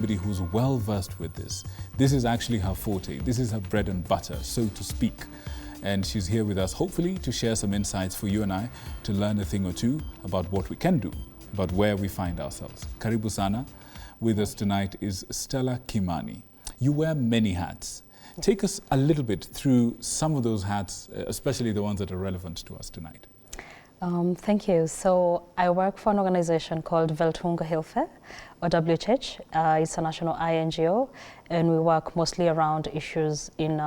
Somebody who's well versed with this. This is actually her forte. This is her bread and butter, so to speak. And she's here with us, hopefully, to share some insights for you and I to learn a thing or two about what we can do, about where we find ourselves. Karibu sana. With us tonight is Stella Kimani. You wear many hats. Take us a little bit through some of those hats, especially the ones that are relevant to us tonight. Thank you. So I work for an organization called Welthungerhilfe, or WHH. It's a national INGO, and we work mostly around issues in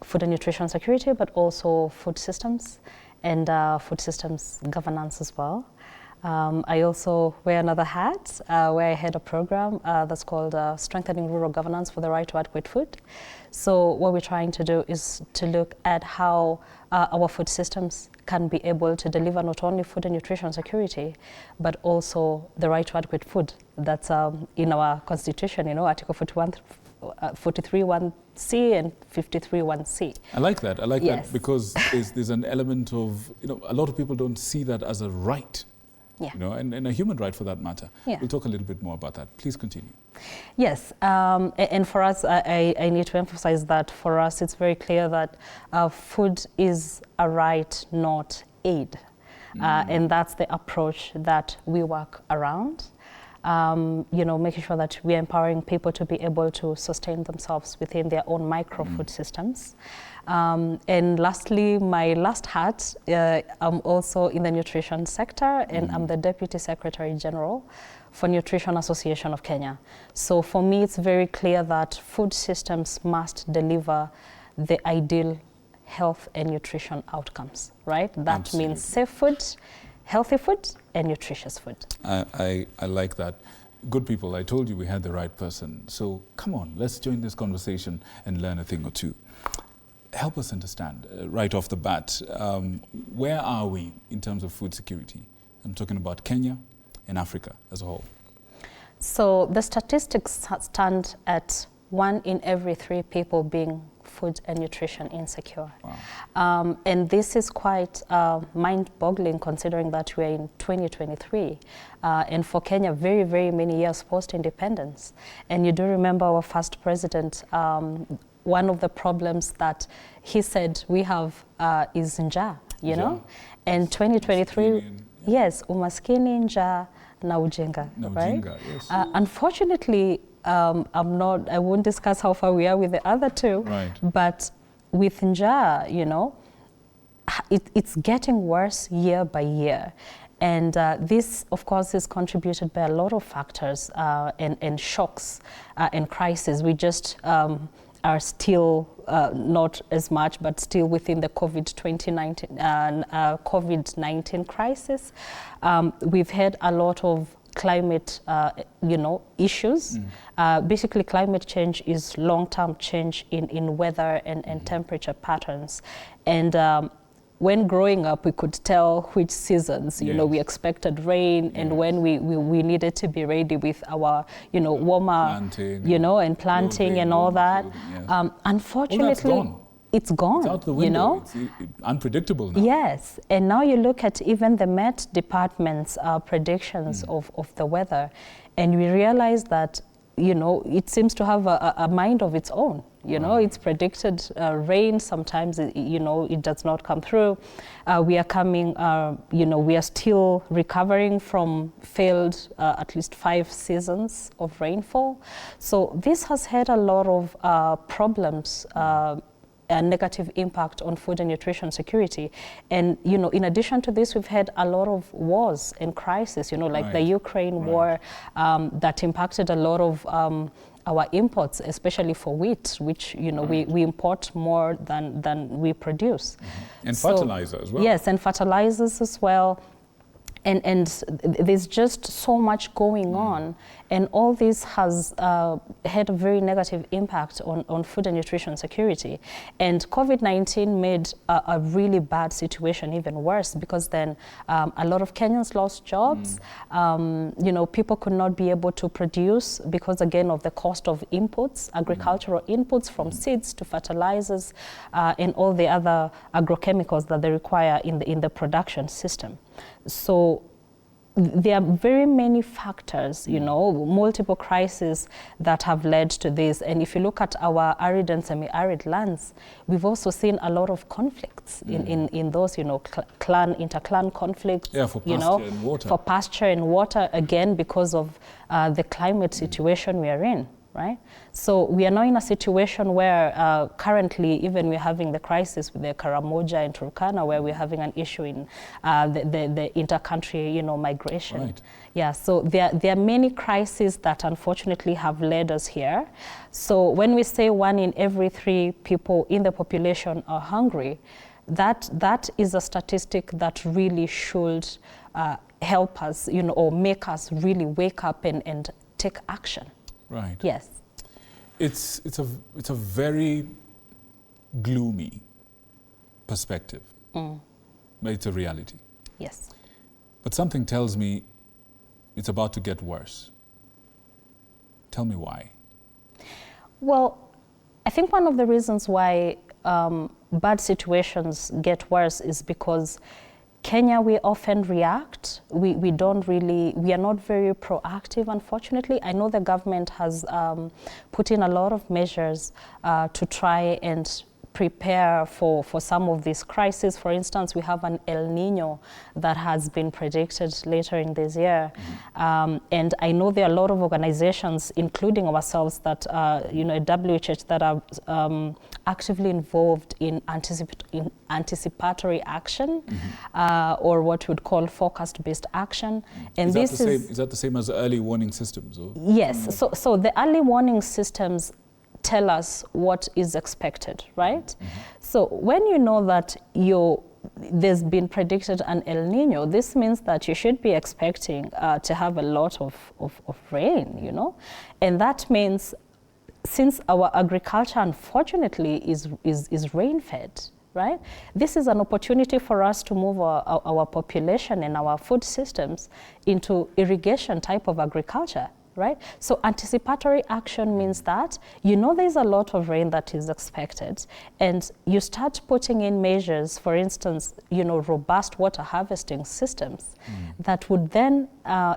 food and nutrition security, but also food systems and food systems governance as well. I also wear another hat where I head a program that's called Strengthening Rural Governance for the Right to Adequate Food. So what we're trying to do is to look at how our food systems can be able to deliver not only food and nutrition security, but also the right to adequate food. That's in our constitution, you know, Article 43(1)(c) and 53(1)(c). I like that. I like that because there's an element of, you know, a lot of people don't see that as a right. Yeah. You know, and a human right for that matter. Yeah. We'll talk a little bit more about that. Please continue. Yes, and for us, I need to emphasize that for us, it's very clear that food is a right, not aid. And that's the approach that we work around. You know, making sure that we're empowering people to be able to sustain themselves within their own micro food systems. And lastly, my last hat, I'm also in the nutrition sector, and I'm the Deputy Secretary General for Nutrition Association of Kenya. So for me, it's very clear that food systems must deliver the ideal health and nutrition outcomes, right? That Absolutely. means safe food, healthy food, and nutritious food. I like that. Good people, I told you we had the right person. So come on, let's join this conversation and learn a thing or two. Help us understand, right off the bat, where are we in terms of food security? I'm talking about Kenya and Africa as a whole. So the statistics stand at 1 in every 3 people being food and nutrition insecure. Wow. And this is quite mind-boggling considering that we're in 2023. And for Kenya, very, very many years post-independence. And you do remember our first president, one of the problems that he said we have is njaa, you know? And 2023, yes, umaskini, njaa, na ujinga, right? Yes. Unfortunately, I won't discuss how far we are with the other two, right. But with njaa, you know, it's getting worse year by year. And this, of course, is contributed by a lot of factors and shocks and crises. We just are still not as much, but still within the COVID-19 crisis. We've had a lot of climate, you know, issues. Basically, climate change is long-term change in weather and temperature patterns. And when growing up, we could tell which seasons, you know, we expected rain, and when we needed to be ready with our, you know, warmer, planting, you know, and planting and all that. Unfortunately, it's gone. It's out the window. You know? It's unpredictable now. Yes, and now you look at even the Met Department's predictions of the weather, and we realize that, you know, it seems to have a mind of its own. You know, it's predicted rain. Sometimes, you know, it does not come through. We are coming, you know, we are still recovering from failed at least 5 seasons of rainfall. So this has had a lot of problems, a negative impact on food and nutrition security. And, you know, in addition to this, we've had a lot of wars and crises, you know, like the Ukraine war that impacted a lot of our imports, especially for wheat, which, you know, we import more than we produce. And fertilizer as well. Yes, and fertilizers as well. And there's just so much going on, and all this has had a very negative impact on food and nutrition security. And COVID-19 made a really bad situation even worse, because then a lot of Kenyans lost jobs. You know, people could not be able to produce because, again, of the cost of inputs, agricultural inputs, from seeds to fertilizers and all the other agrochemicals that they require in the production system. So there are very many factors, you know, multiple crises that have led to this. And if you look at our arid and semi-arid lands, we've also seen a lot of conflicts in those, you know, inter-clan conflicts. Yeah, for pasture and water. For pasture and water, again, because of the climate situation we are in. Right? So we are now in a situation where currently even we're having the crisis with the Karamoja in Turkana, where we're having an issue in the inter-country, you know, migration. Right. Yeah, so there are many crises that unfortunately have led us here. So when we say 1 in every 3 people in the population are hungry, that is a statistic that really should help us, you know, or make us really wake up and take action. Right. Yes. It's a very gloomy perspective, but it's a reality. Yes. But something tells me it's about to get worse. Tell me why. Well, I think one of the reasons why bad situations get worse is because Kenya, we often react. We are not very proactive, unfortunately. I know the government has put in a lot of measures to try and prepare for some of these crises. For instance, we have an El Nino that has been predicted later in this year. And I know there are a lot of organizations, including ourselves, that you know, WHH, that are actively involved in anticipatory action, or what we would call focused-based action. And is that the same as early warning systems? Or? Yes. So the early warning systems tell us what is expected, right? So when you know that there's been predicted an El Nino, this means that you should be expecting to have a lot of rain, you know? And that means, since our agriculture unfortunately is rain-fed, right? This is an opportunity for us to move our population and our food systems into irrigation type of agriculture. Right? So anticipatory action means that you know there's a lot of rain that is expected, and you start putting in measures, for instance, you know, robust water harvesting systems that would then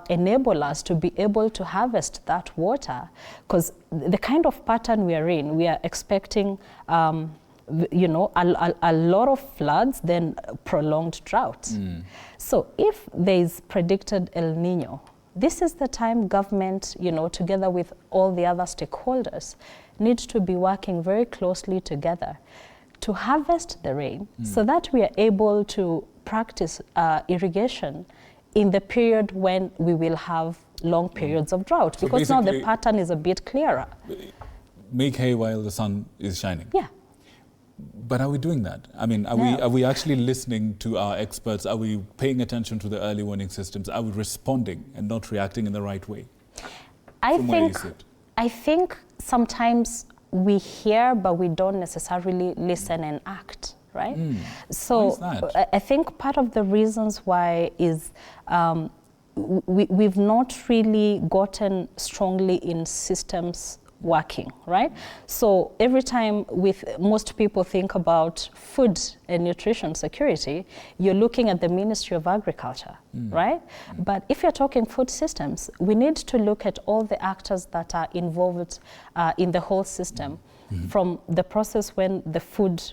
enable us to be able to harvest that water, because the kind of pattern we are in, we are expecting you know, a lot of floods, then prolonged drought. So if there is predicted El Nino, this is the time government, you know, together with all the other stakeholders, need to be working very closely together to harvest the rain so that we are able to practice irrigation in the period when we will have long periods of drought, so because now the pattern is a bit clearer. Make hay while the sun is shining. Yeah. But are we doing that? I mean, are we actually listening to our experts? Are we paying attention to the early warning systems? Are we responding and not reacting in the right way? I think sometimes we hear, but we don't necessarily listen and act, right? So why is that? I think part of the reasons why is we've not really gotten strongly in systems working, right? So every time most people think about food and nutrition security, you're looking at the Ministry of Agriculture, right? But if you're talking food systems, we need to look at all the actors that are involved in the whole system, from the process when the food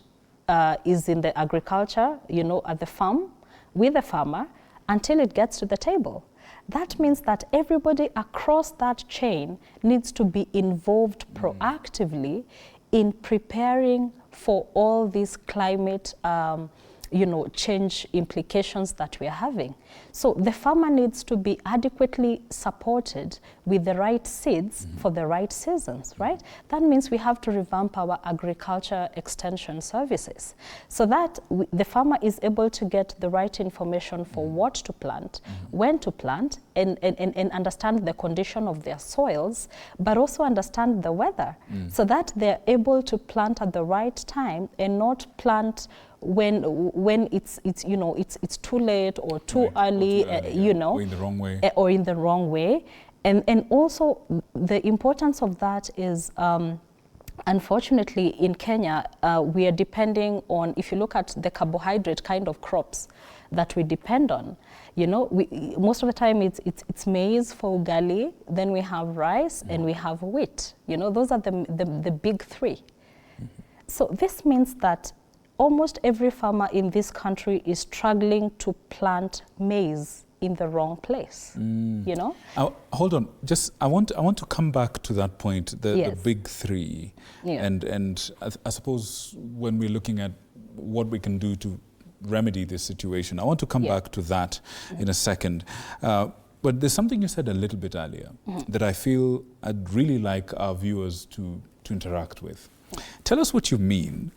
is in the agriculture, you know, at the farm, with the farmer, until it gets to the table. That means that everybody across that chain needs to be involved proactively in preparing for all these climate you know, change implications that we are having. So the farmer needs to be adequately supported with the right seeds for the right seasons, right? That means we have to revamp our agriculture extension services so that the farmer is able to get the right information for what to plant, when to plant, and understand the condition of their soils, but also understand the weather so that they're able to plant at the right time and not plant when it's you know, it's too late or too early, you know, or in the wrong way, and also the importance of that is unfortunately, in Kenya, we are depending on, if you look at the carbohydrate kind of crops that we depend on, you know, most of the time it's maize for ugali, then we have rice, and we have wheat. You know, those are the big three. So this means that almost every farmer in this country is struggling to plant maize in the wrong place, you know? Hold on, just I want to come back to that point, the big three, and I suppose when we're looking at what we can do to remedy this situation, I want to come back to that in a second. But there's something you said a little bit earlier that I feel I'd really like our viewers to interact with. Tell us what you mean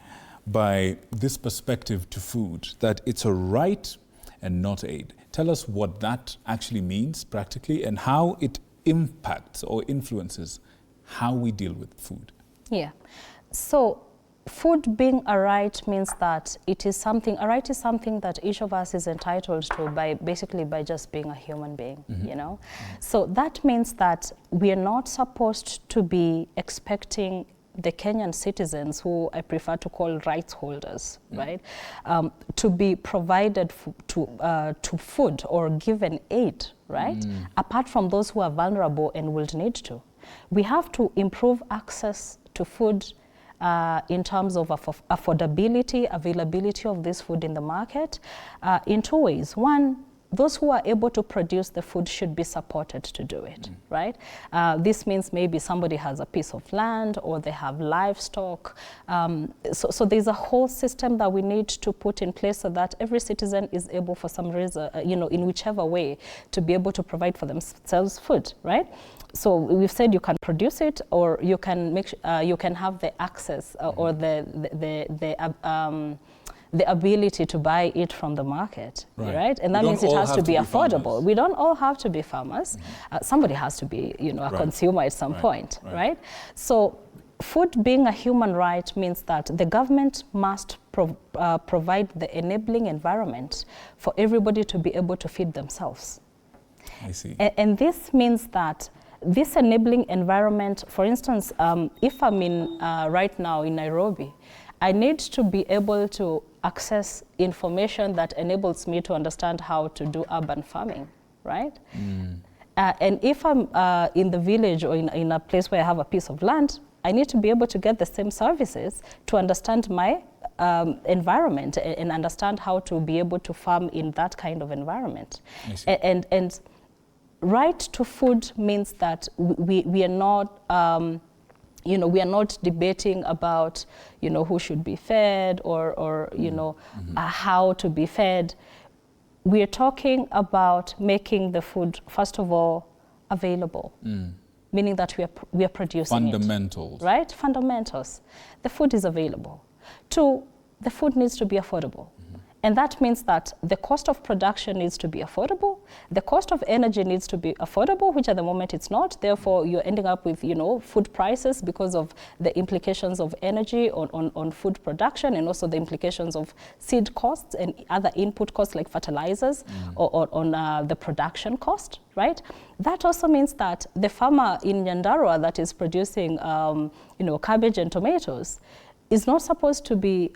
by this perspective to food, that it's a right and not aid. Tell us what that actually means practically and how it impacts or influences how we deal with food. Yeah. So food being a right means that it is something, a right is something that each of us is entitled to basically by just being a human being, you know? So that means that we are not supposed to be expecting the Kenyan citizens, who I prefer to call rights holders, right, to be provided to food or given aid, right, apart from those who are vulnerable and will need to. We have to improve access to food in terms of affordability, availability of this food in the market, in two ways. One, those who are able to produce the food should be supported to do it, right? This means maybe somebody has a piece of land or they have livestock. So there's a whole system that we need to put in place so that every citizen is able for some reason, you know, in whichever way, to be able to provide for themselves food, right? So we've said you can produce it, or you can you can have the access or the ability to buy it from the market, right? And that means it has to be affordable. We don't all have to be farmers. Somebody has to be, you know, a consumer at some point, right? So food being a human right means that the government must provide the enabling environment for everybody to be able to feed themselves. I see. And this means that this enabling environment, for instance, if I'm in right now in Nairobi, I need to be able to access information that enables me to understand how to do urban farming, right? And if I'm in the village or in a place where I have a piece of land, I need to be able to get the same services to understand my environment and understand how to be able to farm in that kind of environment. And right to food means that we are not you know, we are not debating about, you know, who should be fed or you know, how to be fed. We are talking about making the food, first of all, available, meaning that we are producing fundamentals, it, right? Fundamentals. The food is available. Two, the food needs to be affordable. And that means that the cost of production needs to be affordable. The cost of energy needs to be affordable, which at the moment it's not. Therefore, you're ending up with, you know, food prices because of the implications of energy on food production, and also the implications of seed costs and other input costs like fertilizers or on the production cost, right? That also means that the farmer in Nyandarua that is producing, you know, cabbage and tomatoes is not supposed to be,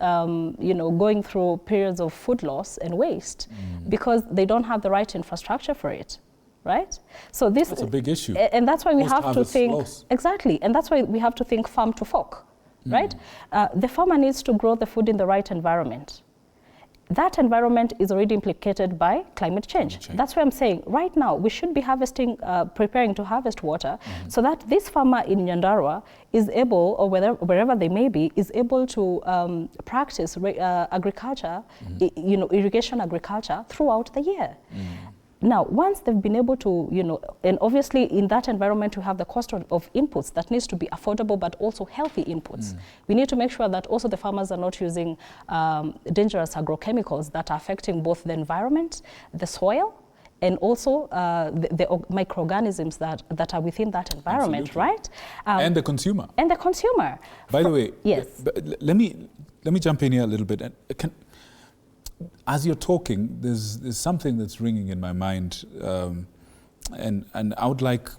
you know, going through periods of food loss and waste because they don't have the right infrastructure for it, right? So that's a big issue. And that's why we have to think, exactly, and that's why we have to think farm to fork, right? The farmer needs to grow the food in the right environment. That environment is already implicated by climate change. That's why I'm saying right now we should be harvesting, preparing to harvest water so that this farmer in Nyandarua is able, or wherever they may be, is able to practice agriculture, you know, irrigation agriculture throughout the year. Now, once they've been able to, you know, and obviously in that environment we have the cost of inputs that needs to be affordable but also healthy inputs. We need to make sure that also the farmers are not using dangerous agrochemicals that are affecting both the environment, the soil, and also the microorganisms that are within that environment, right? And the consumer. And the consumer. By the way, yes. Let me jump in here a little bit. As you're talking, there's something that's ringing in my mind, and I would like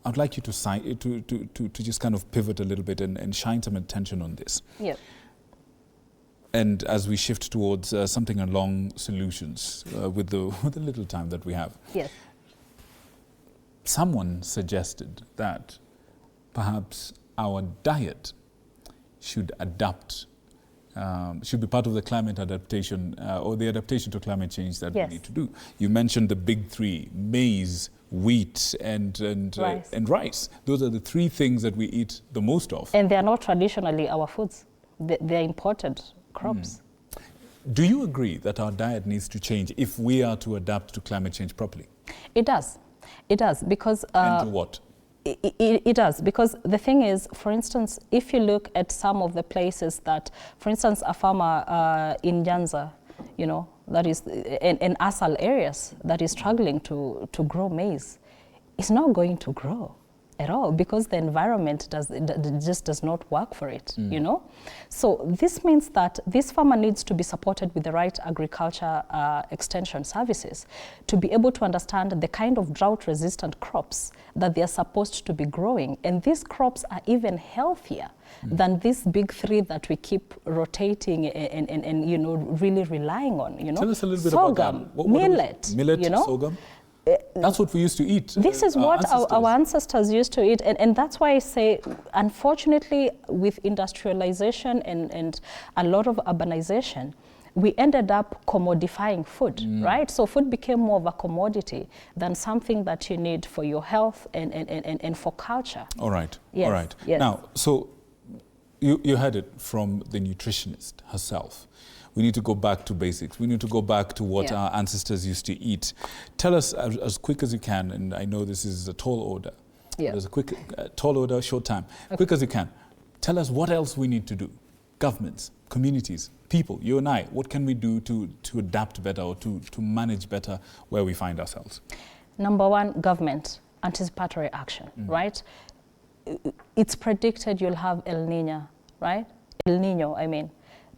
I'd like you to just kind of pivot a little bit and shine some attention on this. Yeah. And as we shift towards something along solutions with the little time that we have. Yes. Someone suggested that perhaps our diet should adapt, should be part of the climate adaptation or the adaptation to climate change that we need to do. You mentioned the big three: maize, wheat, and rice. Those are the three things that we eat the most of. And they are not traditionally our foods. They're imported crops. Do you agree that our diet needs to change if we are to adapt to climate change properly? It does. It does, because... and to what? It does, because the thing is, for instance, if you look at some of the places that, for instance, a farmer in Nyanza, you know, that is in Asal areas that is struggling to grow maize, is not going to grow at all, because the environment just does not work for it, you know. So this means that this farmer needs to be supported with the right agriculture extension services to be able to understand the kind of drought-resistant crops that they are supposed to be growing. And these crops are even healthier than these big three that we keep rotating and you know, really relying on, you know. Tell us a little bit sorghum, about that. millet, millet, you know. sorghum? That's what we used to eat. This is what our ancestors used to eat. And that's why I say, unfortunately, with industrialization and a lot of urbanization, we ended up commodifying food, right? So food became more of a commodity than something that you need for your health and for culture. All right. Yes. All right. Yes. Now, so you heard it from the nutritionist herself. We need to go back to basics. We need to go back to what our ancestors used to eat. Tell us as quick as you can, and I know this is a tall order. Yeah. There's a quick, tall order, short time. Okay. Quick as you can. Tell us what else we need to do. Governments, communities, people, you and I, what can we do to adapt better or to manage better where we find ourselves? Number one, government, anticipatory action, right? It's predicted you'll have El Niño, right? El Niño, I mean.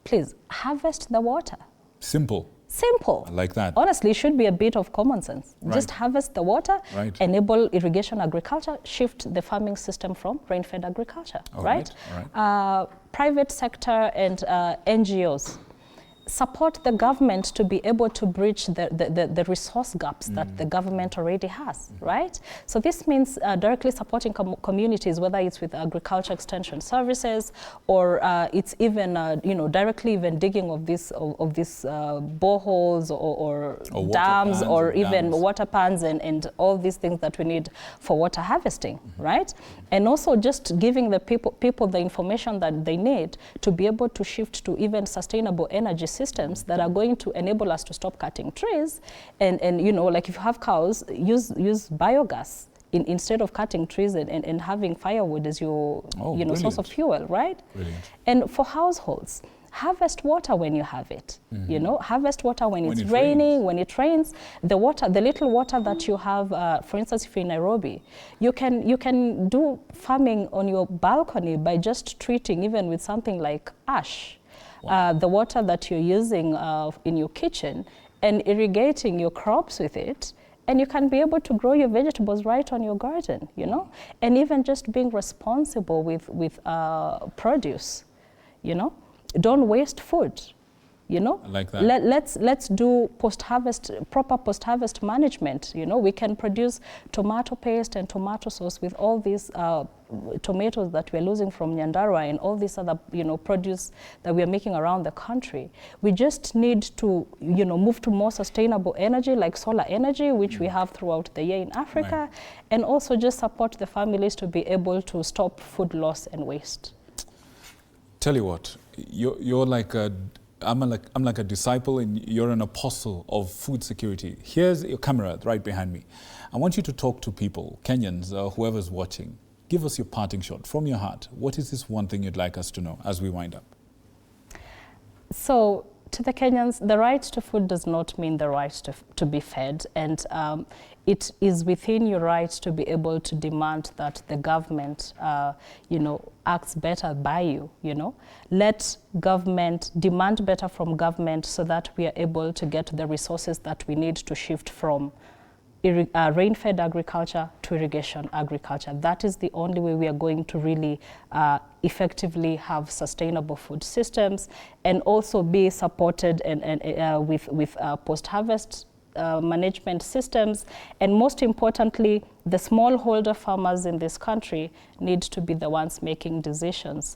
Please, harvest the water. Simple. Simple. I like that. Honestly, it should be a bit of common sense. Right. Just harvest the water, enable irrigation agriculture, shift the farming system from rain-fed agriculture, right? Private sector and NGOs. Support the government to be able to bridge the resource gaps that the government already has, right? So this means directly supporting communities, whether it's with agriculture extension services or it's even you know, directly even digging of these boreholes or dams or even water pans and all these things that we need for water harvesting, right? And also just giving the people the information that they need to be able to shift to even sustainable energy systems that are going to enable us to stop cutting trees and you know, like if you have cows, use biogas instead of cutting trees and having firewood as your you know, source of fuel, right? Brilliant. And for households, harvest water when you have it. You know, harvest water when it's raining, when it rains. The water, the little water that you have, for instance, if you're in Nairobi, you can do farming on your balcony by just treating even with something like ash. The water that you're using in your kitchen and irrigating your crops with it, and you can be able to grow your vegetables right on your garden, you know? And even just being responsible with produce, you know? Don't waste food, you know? I like that. Let's do proper post-harvest management, you know? We can produce tomato paste and tomato sauce with all these tomatoes that we're losing from Nyandarua and all this other, you know, produce that we're making around the country. We just need to, you know, move to more sustainable energy like solar energy, which we have throughout the year in Africa, and also just support the families to be able to stop food loss and waste. Tell you what, you're like I'm like a disciple and you're an apostle of food security. Here's your camera right behind me. I want you to talk to people, Kenyans, whoever's watching. Give us your parting shot from your heart. What is this one thing you'd like us to know as we wind up? So, to the Kenyans, the right to food does not mean the right to be fed, and it is within your right to be able to demand that the government, you know, acts better by you, you know. Let government demand better from government so that we are able to get the resources that we need to shift from rain-fed agriculture to irrigation agriculture. That is the only way we are going to really effectively have sustainable food systems, and also be supported with post-harvest management systems. And most importantly, the smallholder farmers in this country need to be the ones making decisions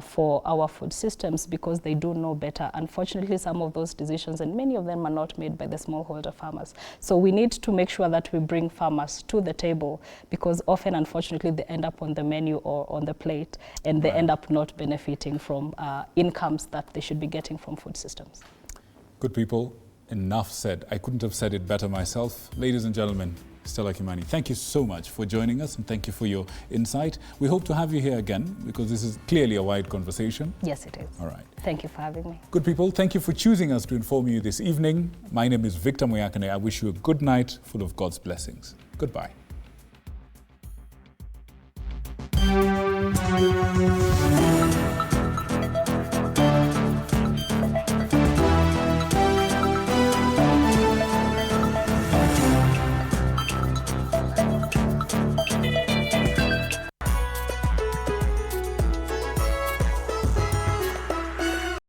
for our food systems, because they do know better. Unfortunately, some of those decisions, and many of them, are not made by the smallholder farmers. So we need to make sure that we bring farmers to the table, because often, unfortunately, they end up on the menu or on the plate, and they end up not benefiting from incomes that they should be getting from food systems. Good people. Enough said. I couldn't have said it better myself. Ladies and gentlemen, Stella Kimani, thank you so much for joining us, and thank you for your insight. We hope to have you here again, because this is clearly a wide conversation. Yes, it is. All right. Thank you for having me. Good people, thank you for choosing us to inform you this evening. My name is Victor Moyakane. I wish you a good night full of God's blessings. Goodbye.